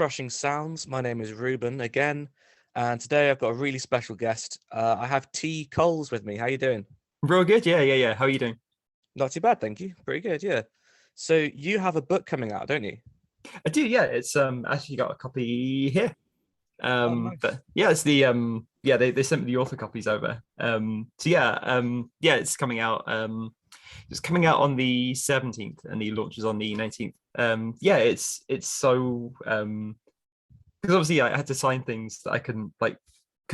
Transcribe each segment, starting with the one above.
Crushing Sounds. My name is Reuben again, and today I've got a really special guest. I have T. Coles with me. How you doing? Real good. Yeah. How are you doing? Not too bad, thank you. Pretty good, yeah. So you have a book coming out, don't you? I do, yeah. It's actually got a copy here. Oh, nice. But yeah, it's the yeah, they sent me the author copies over. So yeah, yeah, it's coming out on the 17th and the launch is on the 19th. Yeah, it's so because obviously I had to sign things that I couldn't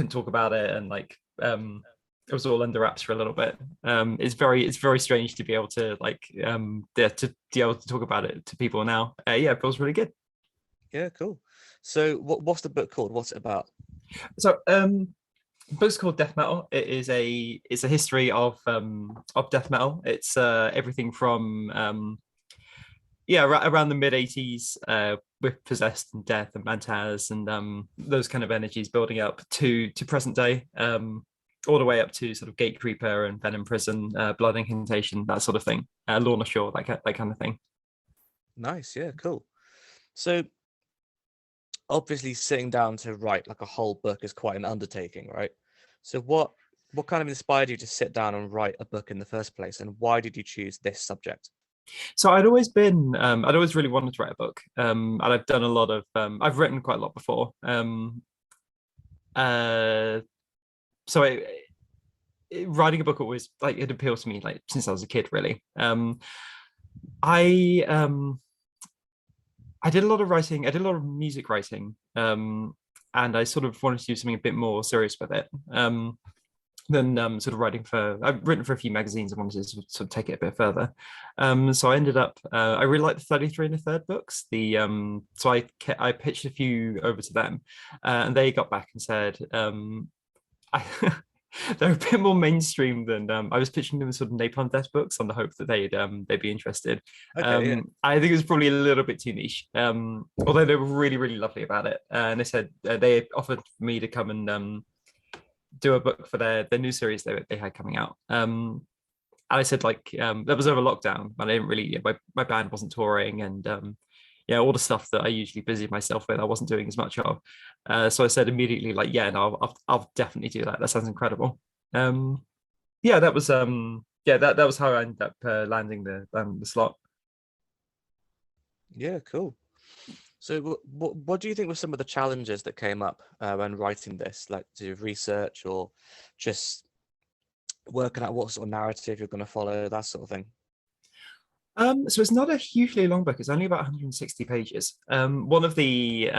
talk about it, and it was all under wraps for a little bit. It's very strange to be able to yeah, to be able to talk about it to people now. Yeah, it feels really good. Yeah, cool. So what's the book called? What's it about? So the book's called Death Metal. It's a history of death metal. It's everything from yeah, around the mid 80s, with Possessed and Death and Mantaz and those kind of energies building up to present day, all the way up to sort of Gate Creeper and Venom Prison, Blood Incantation, that sort of thing, Lorna Shore, that kind of thing. Nice, yeah, cool. So obviously sitting down to write like a whole book is quite an undertaking, right? So what kind of inspired you to sit down and write a book in the first place, and why did you choose this subject? So I'd always really wanted to write a book, and I've done a lot of, I've written quite a lot before. Uh, so writing a book always it appeals to me since I was a kid, really. I I did a lot of writing. I did a lot of music writing, and I sort of wanted to do something a bit more serious with it. Than sort of writing for. I've written for a few magazines. I wanted to sort of take it a bit further. So I ended up. I really liked the 33 and a third books. So I pitched a few over to them, and they got back and said, I, they're a bit more mainstream than I was pitching them sort of Napalm Death books on the hope that they'd be interested. Okay, yeah. I think it was probably a little bit too niche. Although they were really really lovely about it, and they said they offered me to come and do a book for their new series they had coming out. And I said that was over lockdown, but I didn't really. My band wasn't touring, and yeah, all the stuff that I usually busy myself with, I wasn't doing as much of. So I said immediately, yeah, no, I'll definitely do that. That sounds incredible. Um, yeah, that was how I ended up landing the slot. Yeah, cool. So what do you think were some of the challenges that came up when writing this, like to research or just working out what sort of narrative you're going to follow, that sort of thing? So it's not a hugely long book. It's only about 160 pages. One of the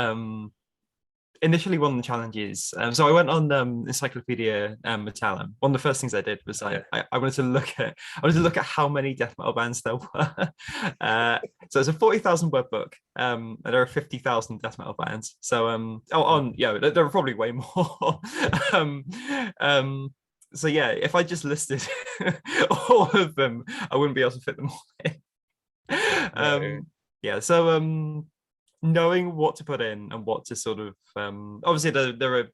initially one of the challenges. So I went on Encyclopedia Metallum. One of the first things I did was Yeah. I wanted to look at how many death metal bands there were. So it's a 40,000 word book, and there are 50,000 death metal bands. So yeah, there are probably way more. um, um, so yeah, if I just listed all of them, I wouldn't be able to fit them all in. No. Yeah, so knowing what to put in and what to sort of obviously there are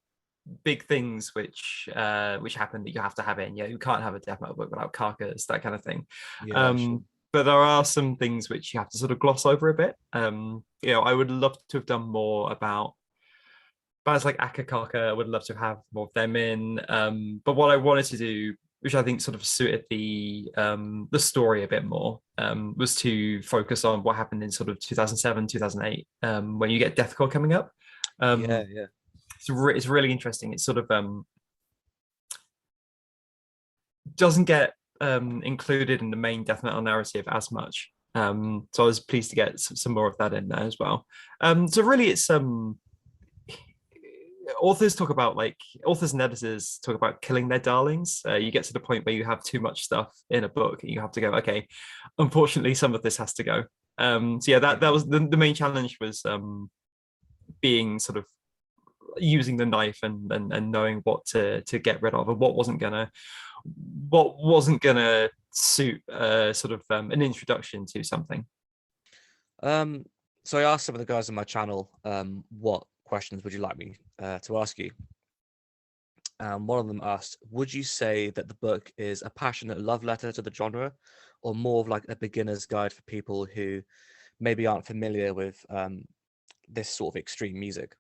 big things which happen that you have to have in. Yeah, you can't have a death metal book without carcass, that kind of thing. Yeah, sure. But there are some things which you have to sort of gloss over a bit. I would love to have done more about bands like Akakaka. I would love to have more of them in. But what I wanted to do, which I think sort of suited the story a bit more, was to focus on what happened in sort of 2007, 2008, when you get deathcore coming up. Yeah, Um, yeah. it's really interesting. It's sort of doesn't get included in the main death metal narrative as much. So I was pleased to get some more of that in there as well. So really, it's authors and editors talk about killing their darlings. You get to the point where you have too much stuff in a book and you have to go, okay, unfortunately some of this has to go. So yeah, that was the main challenge, was being sort of using the knife and knowing what to get rid of and what wasn't gonna suit sort of an introduction to something. Um, so I asked some of the guys on my channel, what questions would you like me to ask you? One of them asked, would you say that the book is a passionate love letter to the genre, or more of like a beginner's guide for people who maybe aren't familiar with this sort of extreme music?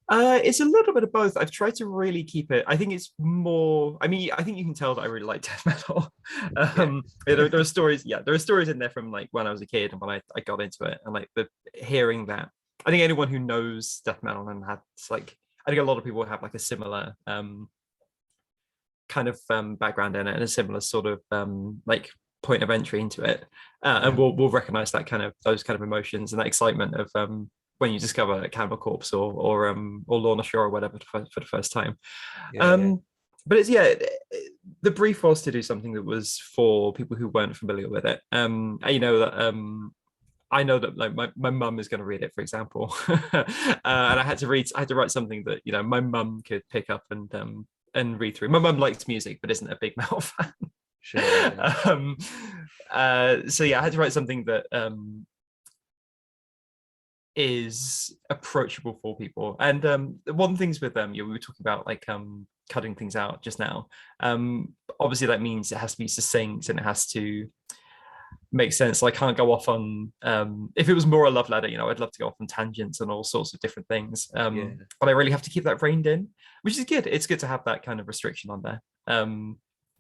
It's a little bit of both. I've tried to really keep it. I think it's more. I mean, I think you can tell that I really like death metal. Yeah, There are stories. Yeah, there are stories in there from like when I was a kid and when I got into it, and like the hearing that. I think anyone who knows death metal and had like, I think a lot of people have like a similar kind of background in it and a similar sort of like point of entry into it, yeah, and we'll recognize that kind of those kind of emotions and that excitement of when you discover a Cannibal Corpse or Lorna Shore or whatever for the first time. yeah, yeah, Um, but it's the brief was to do something that was for people who weren't familiar with it. You know that I know that like my mum is going to read it, for example, and I had to write something that my mum could pick up and read through. My mum likes music but isn't a big metal fan. sure, yeah, um, so yeah, I had to write something that is approachable for people. And one of the things with we were talking about like cutting things out just now. Obviously that means it has to be succinct and it has to make sense. So I can't go off on if it was more a love letter, I'd love to go off on tangents and all sorts of different things. yeah, But I really have to keep that reined in, which is good. It's good to have that kind of restriction on there.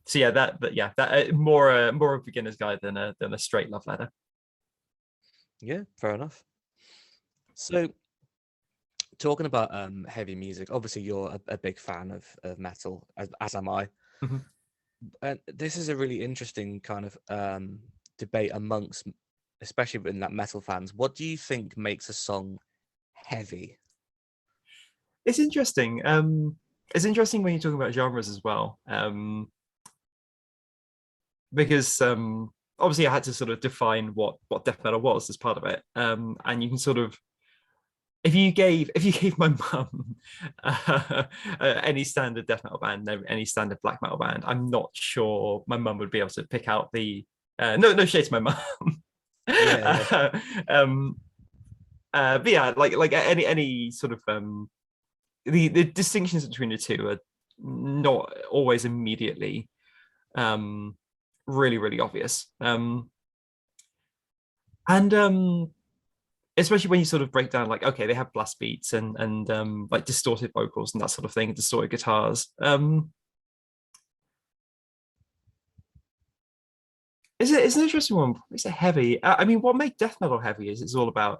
So yeah, that more a beginner's guide than a straight love letter. yeah. Fair enough. So, talking about heavy music, obviously you're a big fan of metal, as am I. Mhm. And this is a really interesting kind of debate amongst, especially in that metal fans. What do you think makes a song heavy? It's interesting. It's interesting when you're talking about genres as well, because obviously I had to sort of define what death metal was as part of it, and you can sort of if you gave my mum any standard death metal band, any standard black metal band, I'm not sure my mum would be able to pick out the no shade to my mum. Yeah, yeah, um, but yeah, like any sort of the distinctions between the two are not always immediately really obvious. And especially when you sort of break down like, okay, they have blast beats and like distorted vocals and that sort of thing, distorted guitars. It's an interesting one. It's a heavy. I mean, what makes death metal heavy is it's all about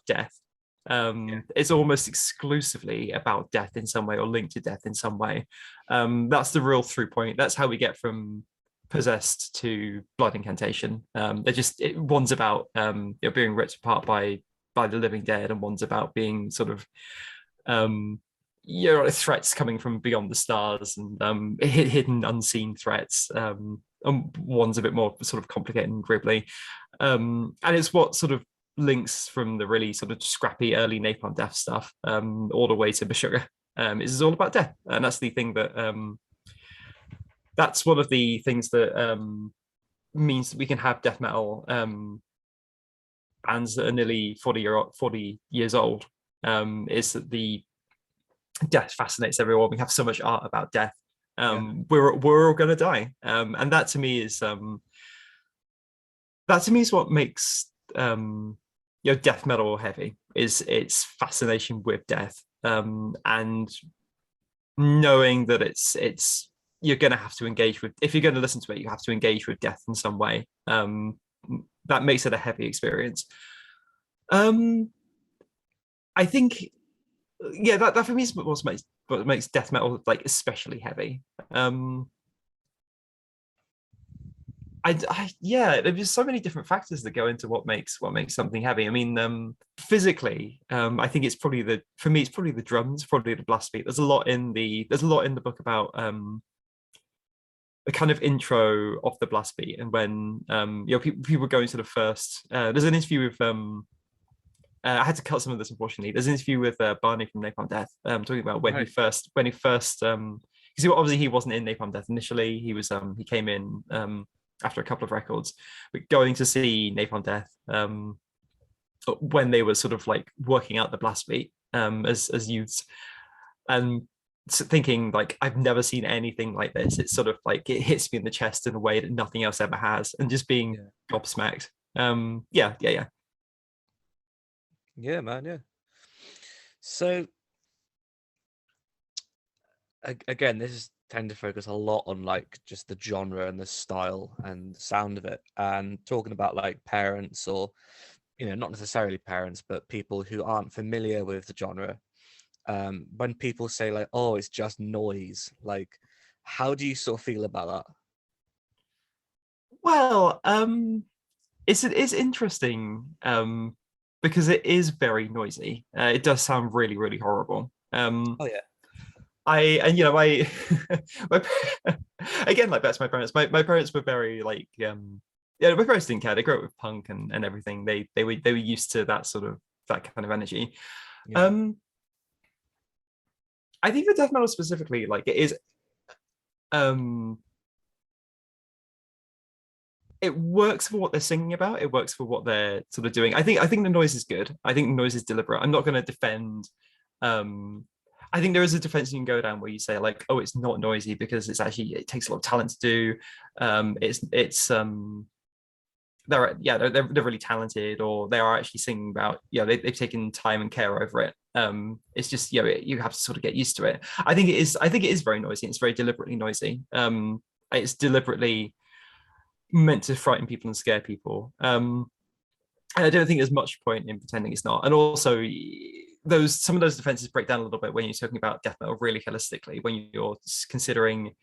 death. yeah, It's almost exclusively about death in some way or linked to death in some way. That's the real through point. That's how we get from possessed to blood incantation. One's about being ripped apart by the living dead, and one's about being sort of threats coming from beyond the stars and hidden unseen threats. And one's a bit more sort of complicated and gribbly. And it's what sort of links from the really sort of scrappy early Napalm Death stuff all the way to Meshuggah. It's all about death, and that's the thing that that's one of the things that means that we can have death metal bands that are nearly 40 years old. Is that the death fascinates everyone. We have so much art about death. yeah, We're all gonna die, and that to me is what makes death metal heavy. Is its fascination with death, and knowing that it's you're gonna have to engage with, if you're gonna listen to it, you have to engage with death in some way. That makes it a heavy experience. I think that for me is what makes death metal like especially heavy. There's so many different factors that go into what makes something heavy. I mean, physically, I think it's probably it's probably the drums, probably the blast beat. There's a lot in the book about the kind of intro of the blast beat, and when people go into the first. There's an interview with I had to cut some of this, unfortunately. There's an interview with Barney from Napalm Death, talking about when he first you see, obviously he wasn't in Napalm Death initially. He was he came in after a couple of records, but going to see Napalm Death when they were sort of like working out the blast beat as youths, and thinking like, I've never seen anything like this. It's sort of like it hits me in the chest in a way that nothing else ever has, and just being yeah, gobsmacked. Yeah. Yeah, man. Yeah. So again, this is tend to focus a lot on like just the genre and the style and the sound of it, and talking about like parents or not necessarily parents, but people who aren't familiar with the genre. When people say like, "Oh, it's just noise," like, how do you sort of feel about Well, it's interesting because it is very noisy. It does sound really, really horrible. that? Oh yeah, I and you know I my, again, like that's my parents. My parents were very like yeah, my parents didn't care. They grew up with punk and everything. They were used to that kind of energy. yeah, Um, I think for death metal specifically, like it is um it works for what they're singing about. It works for what they're sort of doing. I think the noise is good. I think the noise is deliberate. I'm not going to defend. Um, I think there is a defense you can go down where you say like, oh, it's not noisy because it takes a lot of talent to do. It's they're really talented, or they are actually singing about they've taken time and care over it. It's just you have to sort of get used to it. I think it is very noisy. It's very deliberately noisy. It's deliberately meant to frighten people and scare people. And I don't think there's much point in pretending it's not. And also, some of those defenses break down a little bit when you're talking about death metal really holistically. When you're considering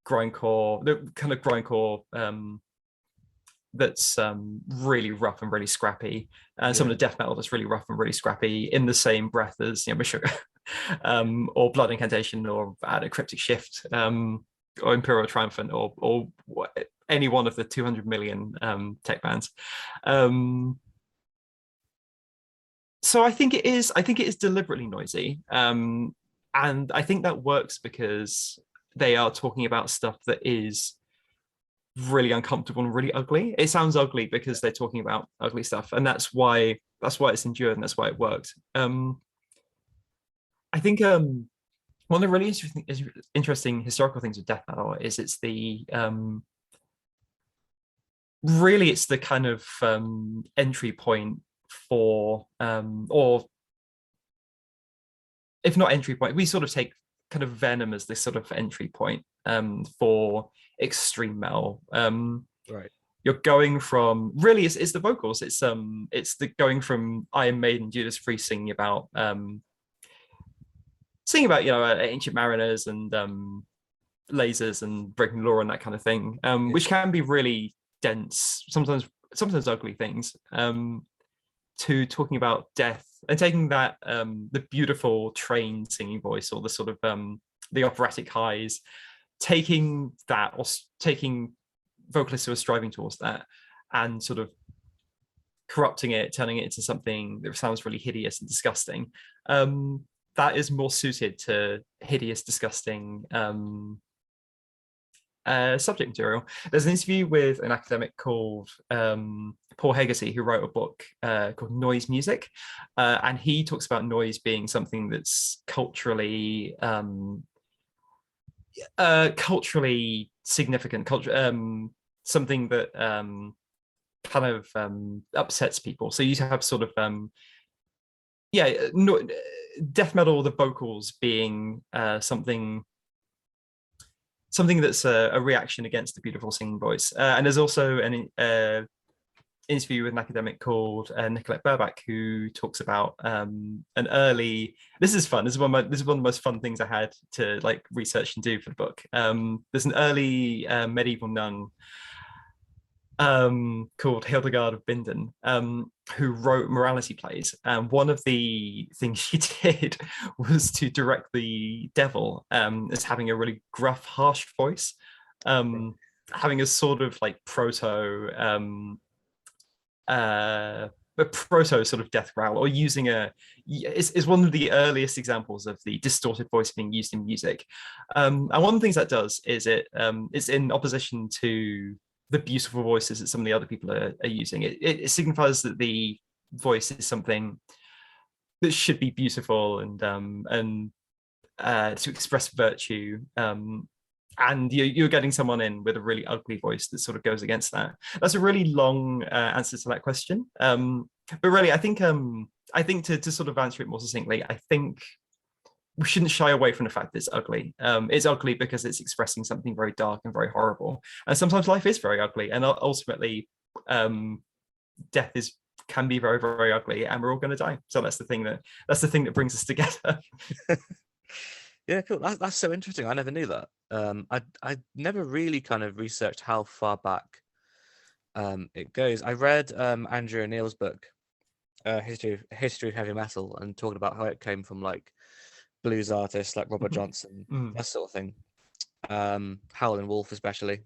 grindcore, the kind of grindcore that's really rough and really scrappy, and some yeah, of the death metal that's really rough and really scrappy in the same breath as Meshuggah, or Blood Incantation, or a Cryptic Shift, or Imperial Triumphant, or any one of the 200 million tech bands. Um, so I think it is deliberately noisy, and I think that works because they are talking about stuff that is really uncomfortable and really ugly. It sounds ugly because they're talking about ugly stuff, and that's why it's endured and that's why it worked. I think one of the really interesting historical things with death metal is it's the kind of entry point for or if not entry point, we sort of take kind of Venom as this sort of entry point for extreme metal. right, You're going from really it's the vocals. It's the going from Iron Maiden, Judas Priest singing about ancient mariners and lasers and breaking law and that kind of thing, yeah, which can be really dense, sometimes ugly things. To talking about death and taking that the beautiful trained singing voice, or the sort of the operatic highs, taking that, or taking vocalists who are striving towards that, and sort of corrupting it, turning it into something that sounds really hideous and disgusting. That is more suited to hideous, disgusting subject material. There's an interview with an academic called Paul Hegarty, who wrote a book called Noise Music, and he talks about noise being something that's culturally significant, something that kind of upsets people. So you have sort of no, death metal, the vocals being something that's a reaction against the beautiful singing voice. And there's also an interview with an academic called Nicolette Burback, who talks about an early. This is fun. This is one of the most fun things I had to like research and do for the book. There's an early medieval nun called Hildegard of Bingen, who wrote morality plays. And one of the things she did was to direct the devil as having a really gruff, harsh voice, having a sort of like a proto sort of death growl, or using is one of the earliest examples of the distorted voice being used in music. And one of the things that does is it's in opposition to the beautiful voices that some of the other people are using. It signifies that the voice is something that should be beautiful and to express virtue. And you're getting someone in with a really ugly voice that sort of goes against that. That's a really long answer to that question. But really, I think I think to sort of answer it more succinctly, I think we shouldn't shy away from the fact that it's ugly. It's ugly because it's expressing something very dark and very horrible. And sometimes life is very ugly. And ultimately, death can be very, very ugly, and we're all going to die. So that's the thing that brings us together. Yeah, cool. That's so interesting. I never knew that. I never really kind of researched how far back it goes. I read Andrew O'Neill's book, History of Heavy Metal, and talking about how it came from like blues artists like Robert Johnson, that sort of thing. Howlin' Wolf especially.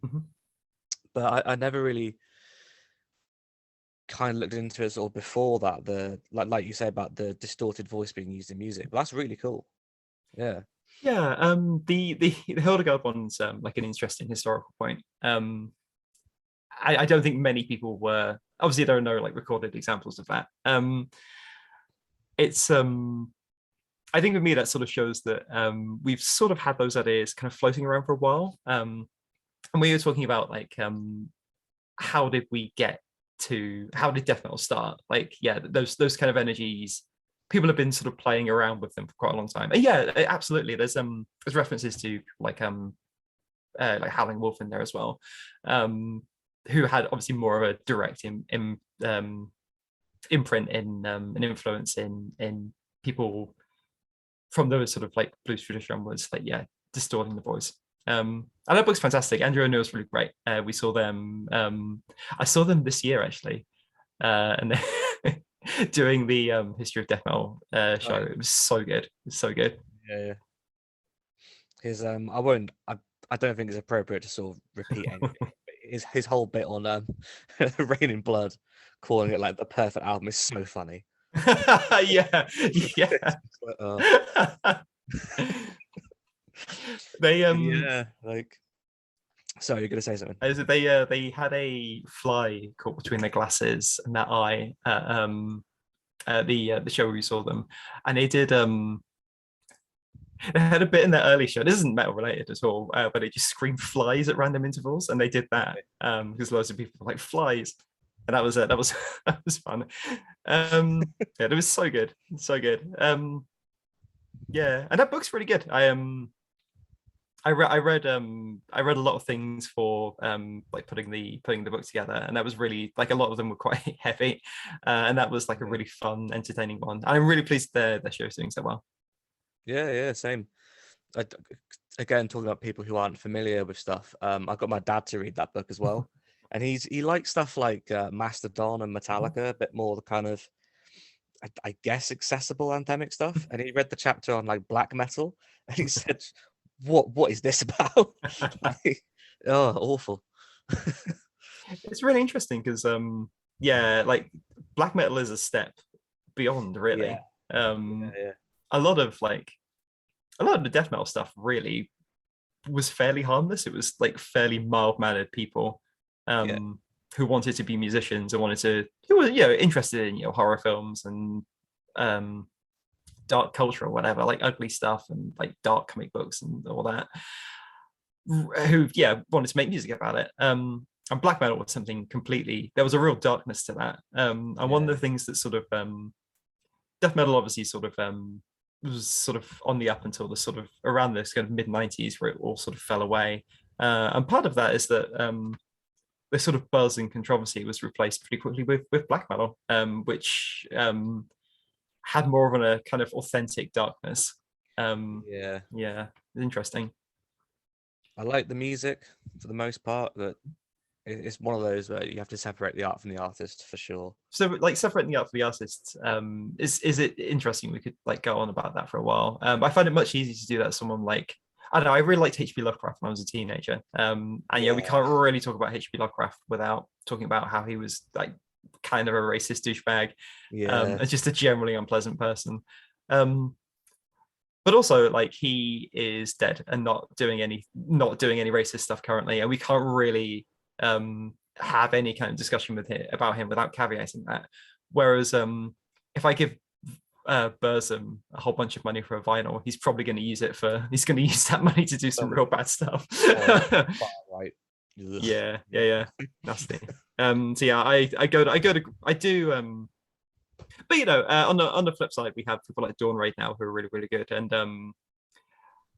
But I never really kind of looked into it sort of before that, the like you say about the distorted voice being used in music. But that's really cool. Yeah. Yeah, the Hildegard one's like an interesting historical point. I don't think many people were, obviously there are no like recorded examples of that. It's I think with me that sort of shows that we've sort of had those ideas kind of floating around for a while. And we were talking about like how did death metal start? Like, yeah, those kind of energies, people have been sort of playing around with them for quite a long time. And yeah, absolutely. There's references to like Howling Wolf in there as well, who had obviously more of a direct imprint in an influence in people from those sort of like blues tradition onwards, like yeah, distorting the voice. And that book's fantastic. Andrew O'Neill's really great. We saw them. I saw them this year actually, and doing the history of death metal show. It was so good. It's so good. Yeah. His I don't think it's appropriate to sort of repeat anything. His whole bit on Rain in Blood, calling it like the perfect album, is so funny. Yeah. They yeah, like, sorry, you're gonna say something. They had a fly caught between their glasses and their eye at the show where we saw them, and they did they had a bit in their early show. This isn't metal related at all, but they just screamed flies at random intervals, and they did that because loads of people were like flies, and that was that was fun. Yeah, it was so good, so good. Yeah, and that book's really good. I read a lot of things for like putting the book together, and that was really like a lot of them were quite heavy, and that was like a really fun, entertaining one. And I'm really pleased their show's doing so well. Yeah, same. Again, talking about people who aren't familiar with stuff, I got my dad to read that book as well, and he likes stuff like Mastodon and Metallica, a bit more the kind of I guess accessible anthemic stuff. And he read the chapter on like black metal, and he said, "What is this about?" Like, oh, awful. It's really interesting because yeah, like black metal is a step beyond really. Yeah. A lot of the death metal stuff really was fairly harmless. It was like fairly mild-mannered people who wanted to be musicians and who were interested in horror films and dark culture or whatever, like ugly stuff and like dark comic books and all that, who wanted to make music about it. And black metal was something completely, there was a real darkness to that. And one of the things that sort of death metal obviously sort of was sort of on the up until the sort of around this kind of mid-90s where it all sort of fell away. And part of that is that the sort of buzz and controversy was replaced pretty quickly with black metal, which had more of a kind of authentic darkness. Yeah, interesting. I like the music for the most part, but it's one of those where you have to separate the art from the artist for sure. So like separating the art from the artist, is it interesting? We could like go on about that for a while. I find it much easier to do that with someone like, I don't know, I really liked H.P. Lovecraft when I was a teenager. And we can't really talk about H.P. Lovecraft without talking about how he was like kind of a racist douchebag, and just a generally unpleasant person. But also like he is dead and not doing any racist stuff currently, and we can't really have any kind of discussion about him without caveating that. Whereas if I give Burzum a whole bunch of money for a vinyl, he's probably going to use that money to do some real bad stuff. Right. Yeah, nasty. So yeah, I do But on the flip side, we have people like Dawn Raid now who are really really good, and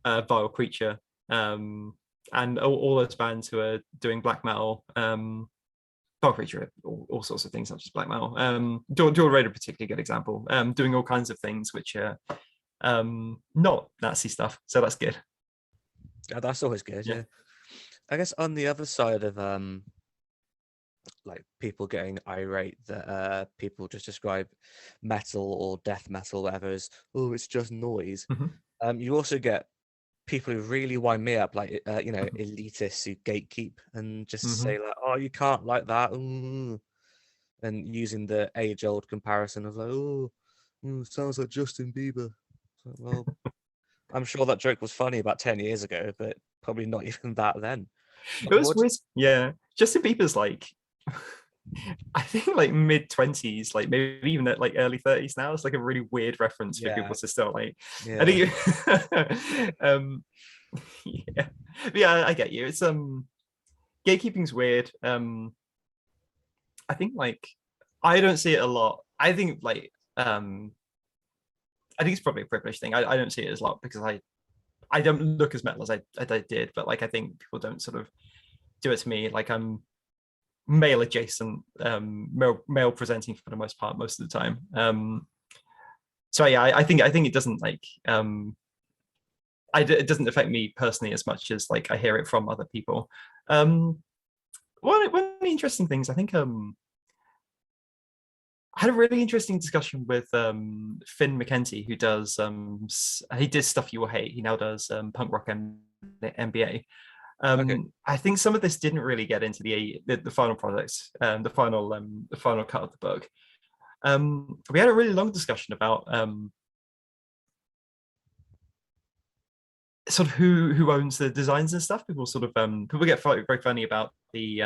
Vile Creature, and all those bands who are doing black metal. Vile Creature, all sorts of things, not just black metal. Dawn Raid, a particularly good example, doing all kinds of things which are not Nazi stuff. So that's good. Yeah, that's always good. Yeah. Yeah. I guess on the other side of like people getting irate that people just describe metal or death metal, whatever, as oh, it's just noise. You also get people who really wind me up, like elitists who gatekeep and just say like, oh, you can't like that, ooh, and using the age-old comparison of like, oh, sounds like Justin Bieber. So, well, I'm sure that joke was funny about 10 years ago, but probably not even that then. It was What? weird. Yeah, Justin Bieber's like, I think like mid-20s, like maybe even at like early 30s now. It's like a really weird reference for people Yeah, to still like. I yeah, think, yeah, but yeah, I get you. It's gatekeeping's weird. I think like I don't see it a lot. I think it's probably a privilege thing. I don't see it as a lot because I don't look as metal as I did, but like I think people don't sort of do it to me. Like I'm male adjacent, male presenting for the most part most of the time. So yeah, I think it doesn't like it doesn't affect me personally as much as like I hear it from other people. One of the interesting things I think I had a really interesting discussion with Finn McKenty, who does he did Stuff You Will Hate. He now does punk rock MBA. okay, I think some of this didn't really get into the final products, the final cut of the book. We had a really long discussion about sort of who owns the designs and stuff. People sort of people get very funny about the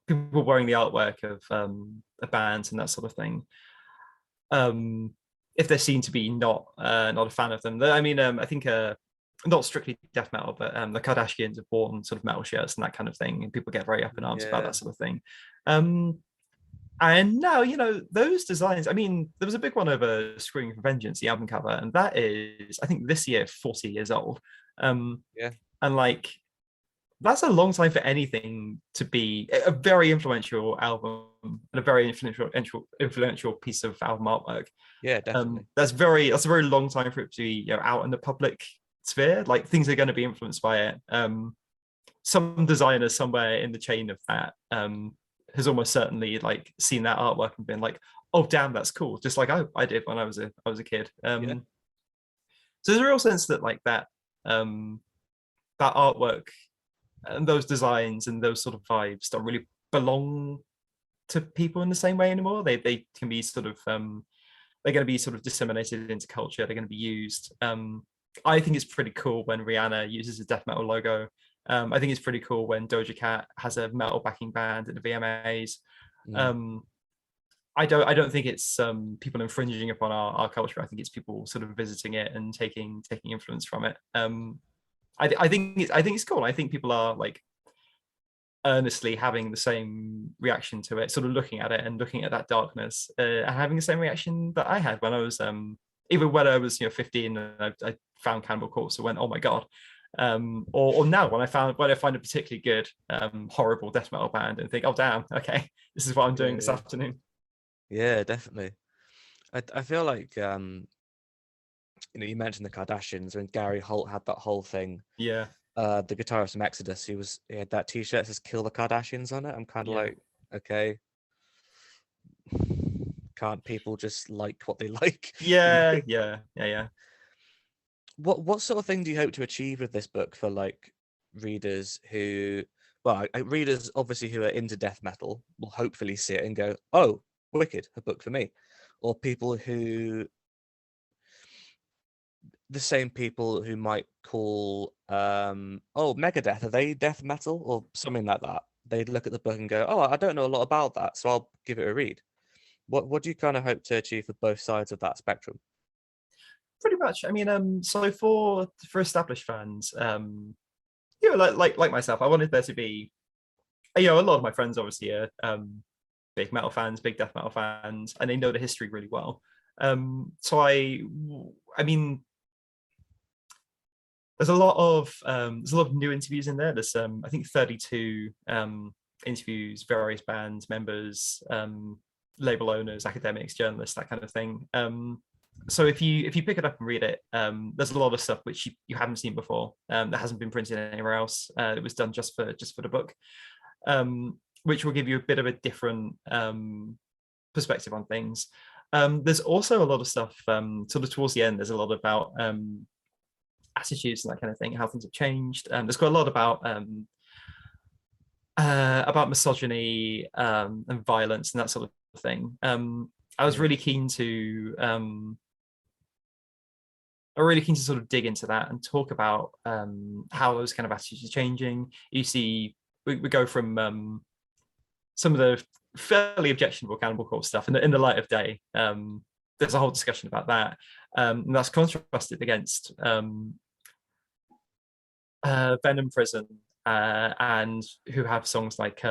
people wearing the artwork of bands and that sort of thing. If they're seen to be not a fan of them, I mean, I think not strictly death metal, but the Kardashians have worn sort of metal shirts and that kind of thing, and people get very up in arms about yeah, that sort of thing. And now, those designs, I mean, there was a big one over Screaming for Vengeance, the album cover, and that is, I think this year, 40 years old. yeah, And like, that's a long time for anything to be a very influential album and a very influential piece of album artwork. yeah, definitely. That's a very long time for it to be out in the public sphere. Like things are going to be influenced by it. Some designer somewhere in the chain of that has almost certainly like seen that artwork and been like, oh damn, that's cool, just like I did when I was a kid. Yeah, So there's a real sense that like that that artwork and those designs and those sort of vibes don't really belong to people in the same way anymore. They can be sort of they're going to be sort of disseminated into culture. They're going to be used. I think it's pretty cool when Rihanna uses a death metal logo. I think it's pretty cool when Doja Cat has a metal backing band at the VMAs. I don't think it's people infringing upon our culture. I think it's people sort of visiting it and taking influence from it. I think it's cool. I think people are like earnestly having the same reaction to it, sort of looking at it and looking at that darkness, and having the same reaction that I had when I was even when I was 15 and I found Cannibal Corpse and went, oh my god. Or now when I find a particularly good horrible death metal band and think, oh damn, okay, this is what I'm doing this afternoon. Yeah, definitely. I feel like you mentioned the Kardashians when Gary Holt had that whole thing. Yeah. The guitarist from Exodus, he had that T-shirt that says "Kill the Kardashians" on it. I'm kind of like, okay, can't people just like what they like? Yeah. What sort of thing do you hope to achieve with this book for like readers who, well, readers obviously who are into death metal will hopefully see it and go, "Oh, wicked, a book for me," or people who the same people who might call Megadeth, are they death metal or something like that? They'd look at the book and go, oh, I don't know a lot about that, so I'll give it a read. What do you kind of hope to achieve with both sides of that spectrum? Pretty much. I mean, so for established fans, like myself, I wanted there to be, a lot of my friends obviously are big metal fans, big death metal fans, and they know the history really well. So I mean, there's a lot of new interviews in there. There's I think 32 interviews, various bands, members, label owners, academics, journalists, that kind of thing. So if you pick it up and read it, there's a lot of stuff which you haven't seen before, that hasn't been printed anywhere else. It was done just for the book, which will give you a bit of a different perspective on things. There's also a lot of stuff sort of towards the end. There's a lot about attitudes and that kind of thing, how things have changed. There's quite a lot about misogyny and violence and that sort of thing. I was really keen to sort of dig into that and talk about how those kind of attitudes are changing. You see, we go from some of the fairly objectionable Cannibal Corpse stuff in the light of day. There's a whole discussion about that, and that's contrasted against Venom Prison, and who have songs like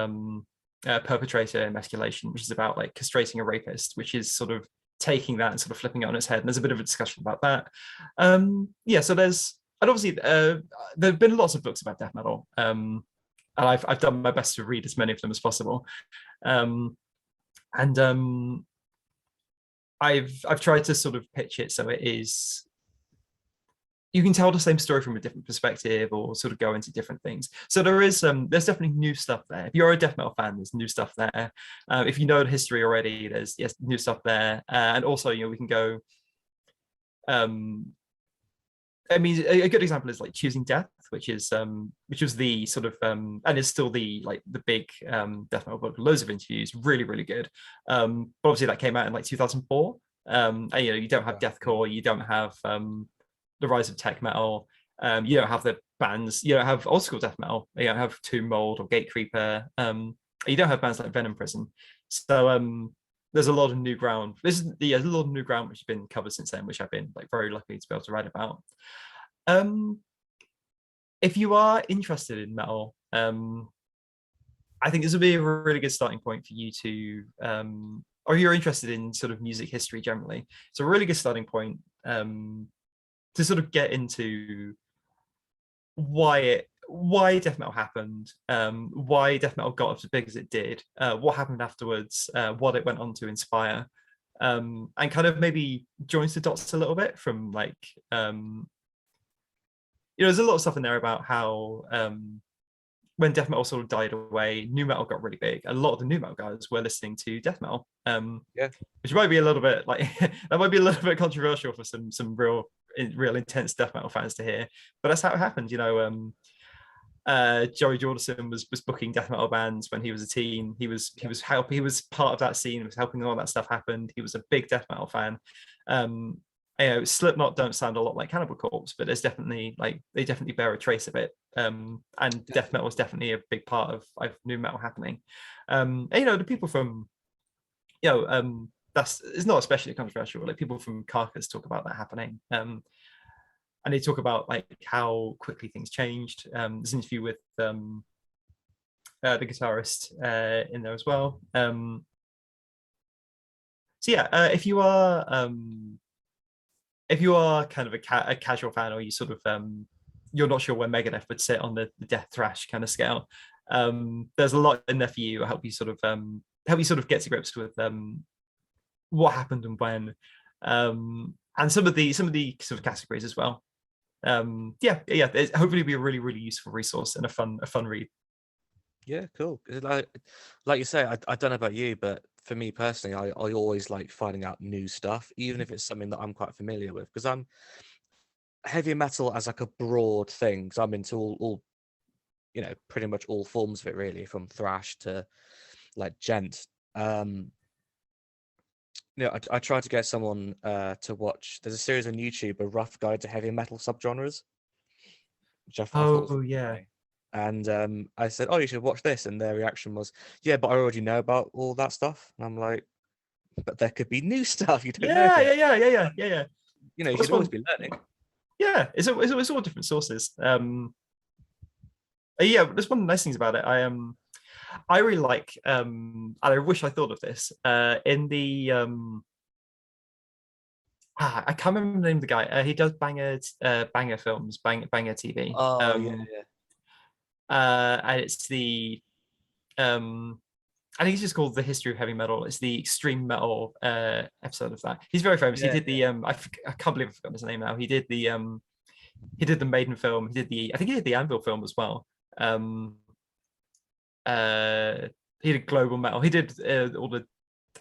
Perpetrator Emasculation, which is about like castrating a rapist, which is sort of taking that and sort of flipping it on its head. And there's a bit of a discussion about that. So there's, and obviously there have been lots of books about death metal, and I've done my best to read as many of them as possible. I've tried to sort of pitch it so it is, you can tell the same story from a different perspective, or sort of go into different things. So there's definitely new stuff there. If you're a death metal fan, there's new stuff there. If you know the history already, there's new stuff there. And also, we can go. I mean, a good example is like Choosing Death, which was the sort of and is still the big death metal book. Loads of interviews, really, really good. But obviously that came out in like 2004. And you don't have deathcore, you don't have the rise of tech metal. You don't have the bands. You don't have old school death metal. You don't have Tomb Mold or Gatecreeper. You don't have bands like Venom Prison. So there's a lot of new ground. There's a lot of new ground which has been covered since then, which I've been like very lucky to be able to write about. If you are interested in metal, I think this would be a really good starting point for you to, or you're interested in sort of music history generally. It's a really good starting point to sort of get into why death metal happened, why death metal got as big as it did, what happened afterwards, what it went on to inspire, and kind of maybe joins the dots a little bit from like, there's a lot of stuff in there about how when death metal sort of died away, new metal got really big. A lot of the new metal guys were listening to death metal, which might be a little bit like that might be a little bit controversial for some real intense death metal fans to hear, but that's how it happened. Joey Jordison was booking death metal bands when he was a teen. He was part of that scene, was helping all that stuff happen. He was a big death metal fan. Slipknot don't sound a lot like Cannibal Corpse, but there's definitely they definitely bear a trace of it. And death metal was definitely a big part of new metal happening. The people from it's not especially controversial. Like people from Carcass talk about that happening. And they talk about like how quickly things changed. There's an interview with the guitarist in there as well. If you are kind of a casual fan, or you sort of you're not sure where Megadeth would sit on the death thrash kind of scale, there's a lot in there for you. Help you sort of get to grips with what happened and when, and some of the sort of categories as well. Hopefully be a really, really useful resource and a fun read. Yeah, cool. Like you say, I don't know about you, but for me personally, I always like finding out new stuff, even if it's something that I'm quite familiar with, because I'm heavy metal as like a broad thing. So I'm into all pretty much all forms of it, really, from thrash to like gent. I tried to get someone to watch. There's a series on YouTube, A Rough Guide to Heavy Metal Subgenres, which I thought was funny. And I said, "Oh, you should watch this," and their reaction was, "Yeah, but I already know about all that stuff." And I'm like, "But there could be new stuff you don't know." Yeah. You should always be learning. Yeah, it's all different sources. There's one of the nice things about it. I really like, and I wish I thought of this, in the I can't remember the name of the guy. He does banger films, banger TV. Oh yeah, yeah. And it's the I think it's just called The History of Heavy Metal. It's the extreme metal episode of that. He's very famous. He Yeah, did the I can't believe I've forgotten his name now. He did the Maiden film. He did the I think he did the Anvil film as well. Um uh he did Global Metal. He did all the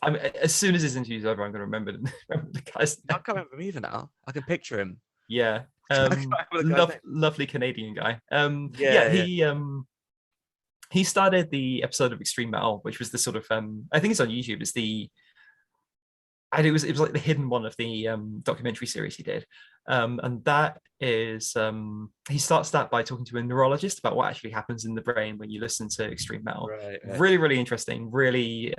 as soon as this interview's over, I'm going to remember, remember the guy's I name. can't remember him either now. I can picture him. Yeah. I can't remember the guy's name. Lovely Canadian guy. Yeah, Yeah, yeah. he started the episode of Extreme Metal, which was the sort of I think it's on YouTube. It's the and it was like the hidden one of the documentary series he did. And that is he starts that by talking to a neurologist about what actually happens in the brain when you listen to extreme metal. Right, right. Really, really interesting. Really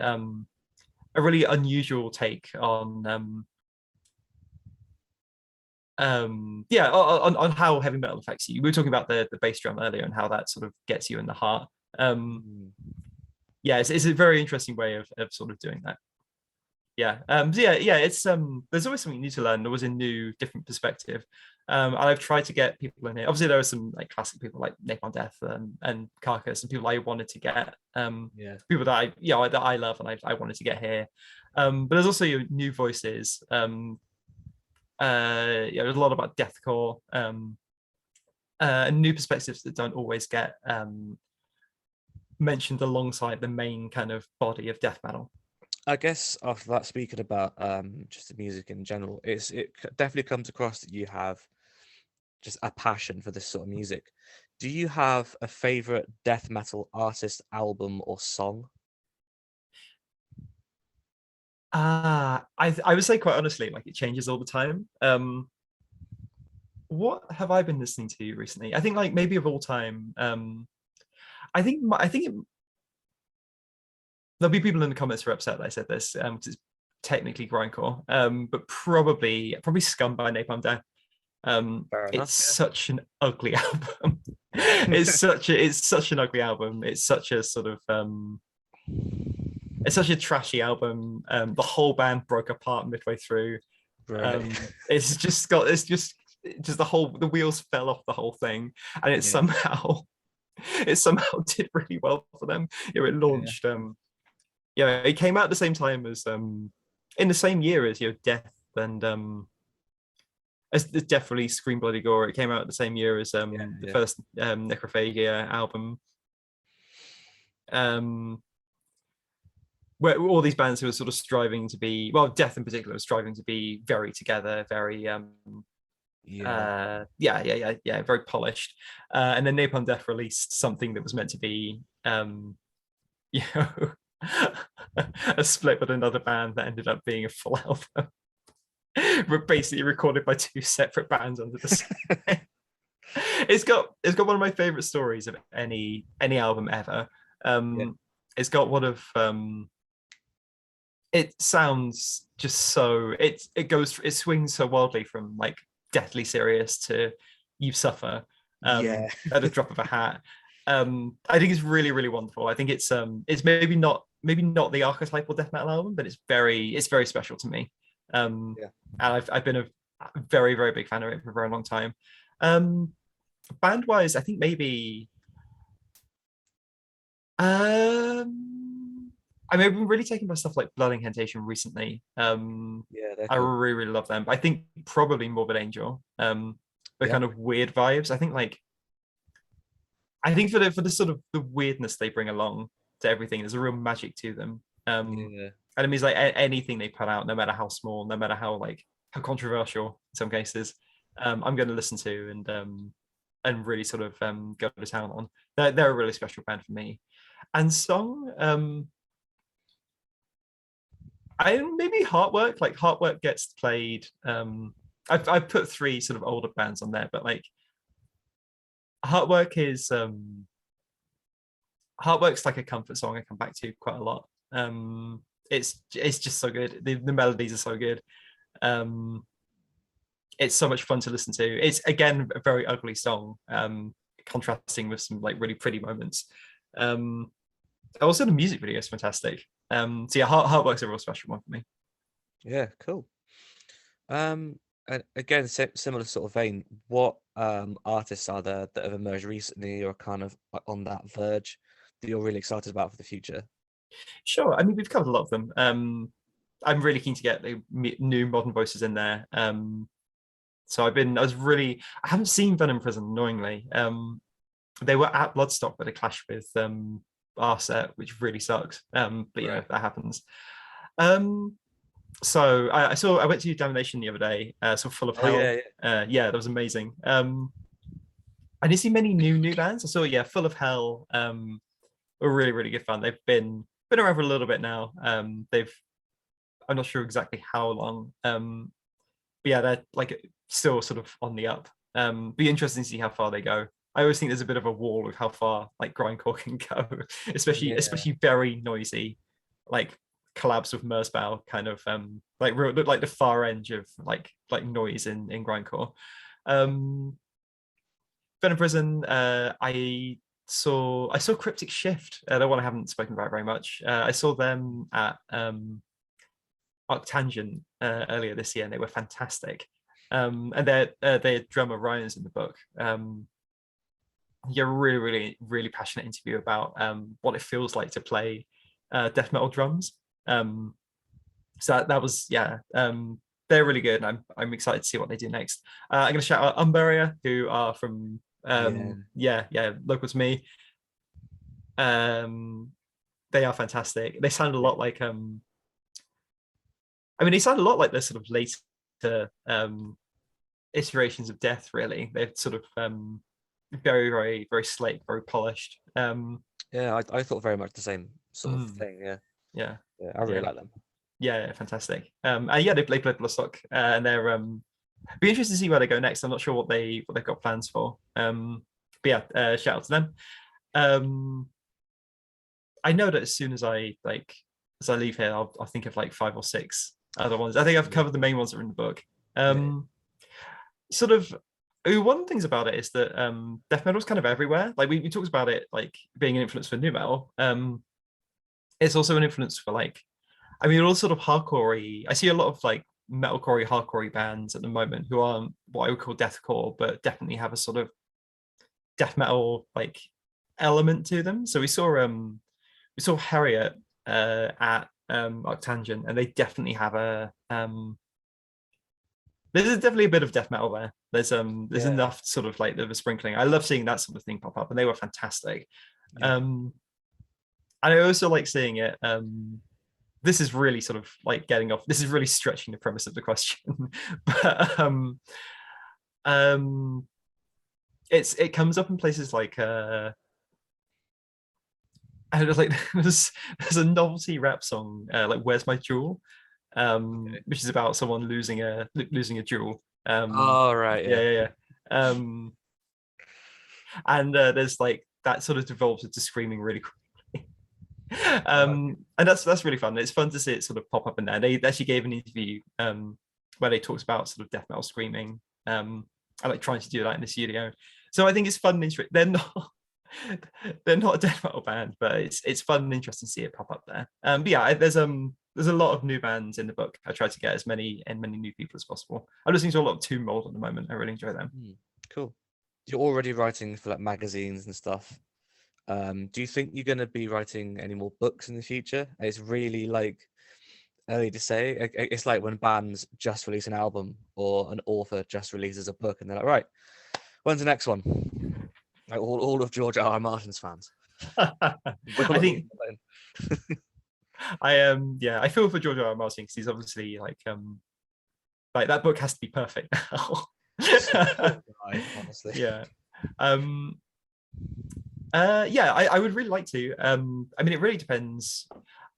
a really unusual take on on how heavy metal affects you. We were talking about the bass drum earlier and how that sort of gets you in the heart. Yeah, it's a very interesting way of sort of doing that. Yeah. It's there's always something new to learn. There was a new, different perspective. And I've tried to get people in here. Obviously, there are some like classic people like Napalm Death and Carcass, and people I wanted to get. People that I love and I wanted to get here. But there's also new voices. There's a lot about deathcore, and new perspectives that don't always get mentioned alongside the main kind of body of death metal. I guess after that, speaking about just the music in general, it definitely comes across that you have just a passion for this sort of music. Do you have a favorite death metal artist, album, or song? I would say quite honestly, like it changes all the time. What have I been listening to recently? I think like maybe of all time. I think there'll be people in the comments who are upset that I said this, because it's technically grindcore, but probably Scum by Napalm Death. Fair enough, It's such an ugly album. It's such an ugly album. It's such a sort of it's such a trashy album. The whole band broke apart midway through. Right. It's just the wheels fell off the whole thing, and it somehow did really well for them. It launched. It came out at the same time as in the same year as Death and as the Death released Scream Bloody Gore. It came out at the same year as the first Necrophagia album. Where all these bands who were sort of striving to be, well, Death in particular was striving to be very together, very very polished. And then Napalm Death released something that was meant to be a split with another band that ended up being a full album. We're basically recorded by two separate bands under the same. It's got one of my favorite stories of any album ever. It's got one of it sounds just so it swings so wildly from like deathly serious to You Suffer at a drop of a hat. I think it's really, really wonderful. I think it's maybe not the archetypal death metal album, but it's very special to me. And I've been a very, very big fan of it for a very long time. Band wise, I think maybe I mean, I've been really taken by stuff like Blood Incantation recently. I really, really love them. I think probably Morbid Angel. The kind of weird vibes. I think for the sort of the weirdness they bring along to everything, there's a real magic to them. And it means like anything they put out, no matter how small, no matter how controversial in some cases, I'm going to listen to and really sort of go to town on. They're a really special band for me. And song, I maybe Heartwork. Like Heartwork gets played. I've put three sort of older bands on there, but like Heartwork's like a comfort song I come back to quite a lot. It's just so good. The melodies are so good. It's so much fun to listen to. It's again a very ugly song, contrasting with some like really pretty moments. Also, the music video is fantastic. So yeah, Heartwork's a real special one for me. Yeah, cool. And again, similar sort of vein. What artists are there that have emerged recently or kind of on that verge that you're really excited about for the future? Sure. I mean, we've covered a lot of them. I'm really keen to get the new modern voices in there. So I haven't seen Venom Prison, annoyingly. They were at Bloodstock, but they clashed with our set, which really sucks. But you know, Right. that happens. So I went to Damnation the other day, so Full of Oh yeah, Hell. yeah. Yeah, that was amazing. I didn't see many new bands. I saw, yeah, Full of Hell, were really, really good fun. They've been around for a little bit now. I'm not sure exactly how long. But yeah, they're like still sort of on the up. Be interesting to see how far they go. I always think there's a bit of a wall of how far like grindcore can go, Yeah, especially very noisy, like collabs with Merzbow, kind of like real like the far edge of like noise in grindcore. Um, Venom Prison, I saw Cryptic Shift, the one I haven't spoken about very much. I saw them at Arctangent earlier this year, and they were fantastic. And their drummer Ryan's in the book. He had a really, really, really passionate interview about what it feels like to play death metal drums. So that was, yeah. They're really good, and I'm excited to see what they do next. I'm going to shout out Umberia, who are from yeah, yeah, local to me. Um, they are fantastic. They sound a lot like I mean, they sound a lot like the sort of later iterations of Death. Really, they're sort of very, very, very slick, very polished. yeah. I thought very much the same sort of Mm, thing. Yeah, yeah, yeah. I really yeah, like them. yeah, fantastic. Yeah, they play Bloodstock, and they're be interested to see where they go next. I'm not sure what they've got plans for. But yeah, shout out to them. Um, I know that as soon as I leave here, I'll think of like five or six other ones. I think I've Yeah, covered the main ones that are in the book. yeah, Sort of one of the things about it is that death metal is kind of everywhere. Like we talked about it like being an influence for new metal. It's also an influence for like, I mean, all sort of hardcore. I see a lot of like metalcore, hardcore bands at the moment who aren't what I would call deathcore, but definitely have a sort of death metal like element to them. So we saw Harriet at Arctangent, and they definitely have a there's definitely a bit of death metal there. There's yeah, enough sort of like of a sprinkling. I love seeing that sort of thing pop up, and they were fantastic. yeah. Um, and I also like seeing it. This is really sort of like getting off. This is really stretching the premise of the question, but um, it comes up in places like I don't know, like there's a novelty rap song like "Where's My Jewel," Okay. which is about someone losing a jewel. Oh right, Yeah, yeah, yeah, yeah. And there's like that sort of develops into screaming really quickly. okay. And that's really fun. It's fun to see it sort of pop up in there. They actually gave an interview where they talked about sort of death metal screaming. I like trying to do that in the studio. So I think it's fun and interesting. They're not a death metal band, but it's fun and interesting to see it pop up there. But yeah, there's a lot of new bands in the book. I try to get as many new people as possible. I'm listening to a lot of Tomb Mold at the moment. I really enjoy them. Hmm, cool. You're already writing for like magazines and stuff. Do you think you're going to be writing any more books in the future? It's really like early to say. It's like when bands just release an album or an author just releases a book and they're like, right, when's the next one? Like all of George R. R. Martin's fans will I not think leave them yeah, I feel for George R. R. Martin because he's obviously like that book has to be perfect now. So poor guy, honestly. Yeah. Um yeah, I would really like to. I mean, it really depends.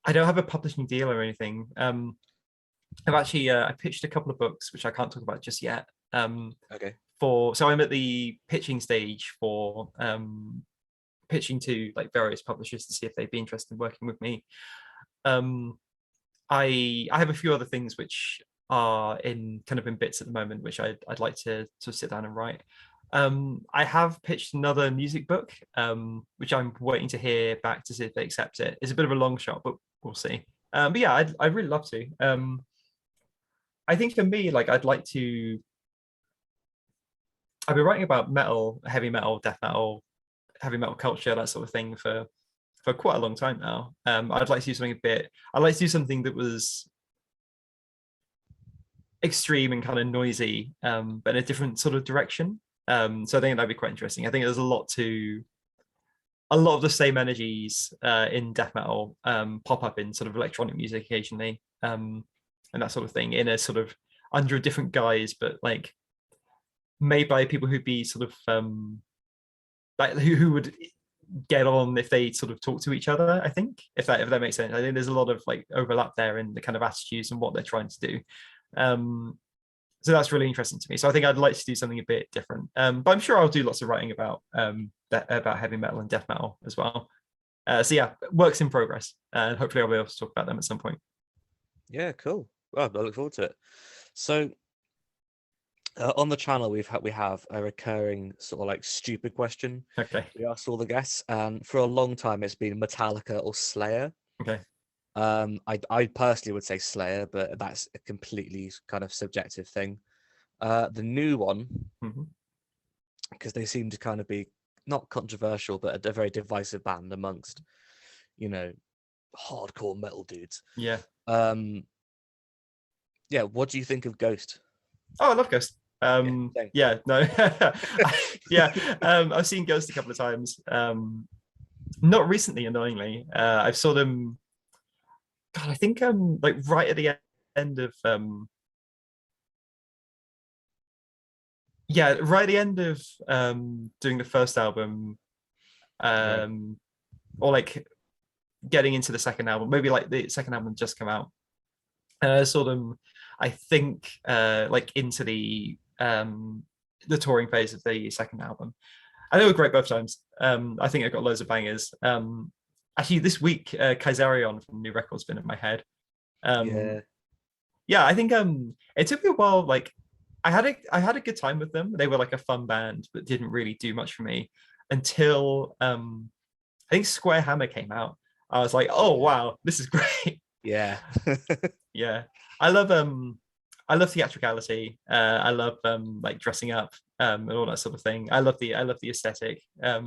I don't have a publishing deal or anything. I've actually I pitched a couple of books which I can't talk about just yet. Okay. So I'm at the pitching stage for pitching to like various publishers to see if they'd be interested in working with me. Um, I have a few other things which are in kind of in bits at the moment, which I'd like to sit down and write. I have pitched another music book, which I'm waiting to hear back to see if they accept it. It's a bit of a long shot, but we'll see. But yeah, I'd really love to. I think for me, like I'd like to. I've been writing about metal, heavy metal, death metal, heavy metal culture, that sort of thing for quite a long time now. I'd like to do something a bit. I'd like to do something that was extreme and kind of noisy, but in a different sort of direction. So I think that'd be quite interesting. I think there's a lot of the same energies in death metal pop up in sort of electronic music occasionally, and that sort of thing in a sort of under a different guise, but like made by people who'd be sort of like who would get on if they sort of talk to each other. I think if that makes sense. I think there's a lot of like overlap there in the kind of attitudes and what they're trying to do. So that's really interesting to me. So I think I'd like to do something a bit different. But I'm sure I'll do lots of writing about about heavy metal and death metal as well. So yeah, works in progress, and hopefully I'll be able to talk about them at some point. Yeah, cool. Well, I look forward to it. So on the channel, we have a recurring sort of like stupid question Okay. we ask all the guests, and for a long time it's been Metallica or Slayer. Okay. I personally would say Slayer, but that's a completely kind of subjective thing. The new one, Mm-hmm. because they seem to kind of be not controversial, but a very divisive band amongst, you know, hardcore metal dudes. Yeah. Yeah. What do you think of Ghost? Oh, I love Ghost. Same. Yeah, no, yeah. I've seen Ghost a couple of times. Not recently, annoyingly. I've saw them. God, I think like right at the end of yeah, right at the end of doing the first album, Right. or like getting into the second album. Maybe like the second album just come out. Saw them, I think, like into the touring phase of the second album. And they were great both times. I think I got loads of bangers. Actually, this week, Kaisarion from New Record's been in my head. Yeah. Yeah, I think it took me a while. Like, I had a good time with them. They were like a fun band, but didn't really do much for me until I think Square Hammer came out. I was like, oh Yeah. wow, this is great. Yeah. Yeah, I love theatricality. I love like dressing up and all that sort of thing. I love the aesthetic. Yeah,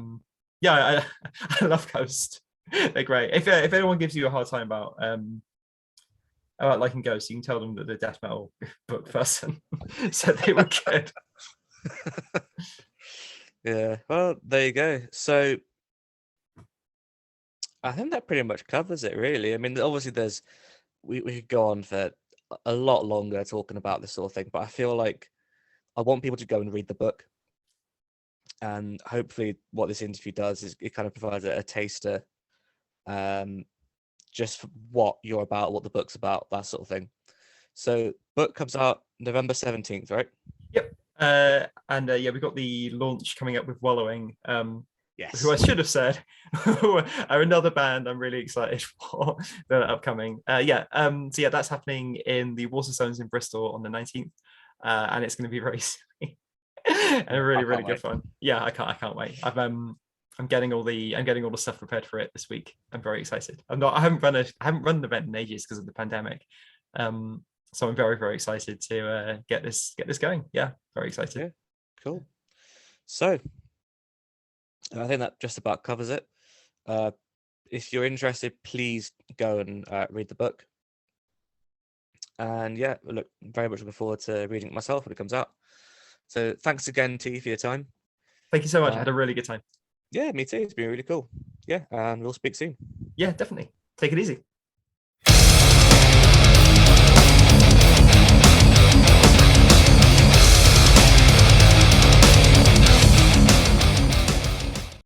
I love Ghost. They're great. If anyone gives you a hard time about liking Ghost, you can tell them that they're death metal book person, so they were good. Yeah. Well, there you go. So I think that pretty much covers it, really. I mean, obviously, we could go on for a lot longer talking about this sort of thing, but I feel like I want people to go and read the book, and hopefully, what this interview does is it kind of provides a taster, um, just for what you're about, what the book's about, that sort of thing. So, book comes out November 17th, right? Yep. And yeah, we've got the launch coming up with Wallowing, who Yes. I should have said are another band I'm really excited for. They're upcoming. Yeah. So yeah, that's happening in the Waterstones in Bristol on the 19th, and it's going to be very silly and Yeah, I really can't good wait. fun. Yeah, I can't wait. I'm getting all the stuff prepared for it this week. I'm very excited. I haven't run an event in ages because of the pandemic. So I'm very excited to get this going. Yeah, very excited. Yeah, cool. So, I think that just about covers it. Uh, if you're interested, please go and read the book. And yeah, look, very much looking forward to reading it myself when it comes out. So thanks again, T, for your time. Thank you so much. I had a really good time. Yeah, me too. It's been really cool. Yeah, and we'll speak soon. Yeah, definitely. Take it easy.